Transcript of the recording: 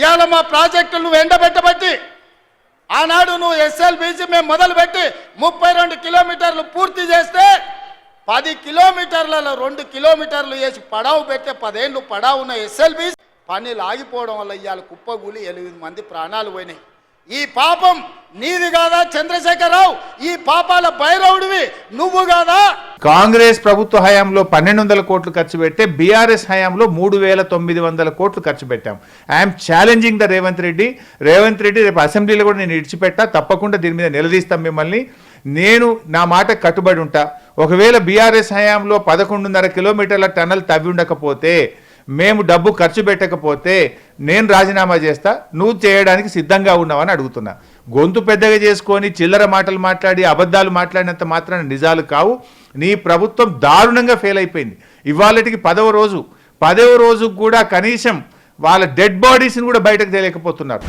ఇవాళ మా ప్రాజెక్టులు నువ్వు ఎండబెట్టబట్టి ఆనాడు నువ్వు ఎస్ఎల్బీసీ మేము మొదలుపెట్టి 32 కిలోమీటర్లు పూర్తి చేస్తే 10 కిలోమీటర్లలో 2 కిలోమీటర్లు వేసి పడావు పెట్టే 10 ఏళ్ళు పడావు ఉన్న ఎస్ఎల్బీసీ పనులు ఆగిపోవడం వల్ల ఇవాళ కుప్పగూలి 8 మంది ప్రాణాలు పోయినాయి. ఈ పాపం నీది కాదా చంద్రశేఖరరావు? ఈ పాపాల భైరవుడివి నువ్వు కాదా? కాంగ్రెస్ ప్రభుత్వ హయాంలో 1200 కోట్లు ఖర్చు పెడితే బీఆర్ఎస్ హయాంలో 3900 కోట్లు ఖర్చు పెట్టాం. I'm challenging the Revanth Reddy రేపు అసెంబ్లీలో కూడా నేను ఇడిచిపెట్టా, తప్పకుండా దీని మీద నిలదీస్తాం మిమ్మల్ని. నేను నా మాట కట్టుబడి ఉంటా. ఒకవేళ బీఆర్ఎస్ హయాంలో 11.5 కిలోమీటర్ల టన్నల్ తవ్వి ఉండకపోతే, మేము డబ్బు ఖర్చు పెట్టకపోతే నేను రాజీనామా చేస్తా, నువ్వు చేయడానికి సిద్ధంగా ఉన్నావని అడుగుతున్నా. గొంతు పెద్దగా చేసుకొని చిల్లర మాటలు మాట్లాడి అబద్ధాలు మాట్లాడినంత మాత్రాన నిజాలు కావు. నీ ప్రభుత్వం దారుణంగా ఫెయిల్ అయిపోయింది. ఇవాళటికి 10వ రోజు కూడా కనీసం వాళ్ళ డెడ్ బాడీస్ని కూడా బయటకు తేలేకపోతున్నారు.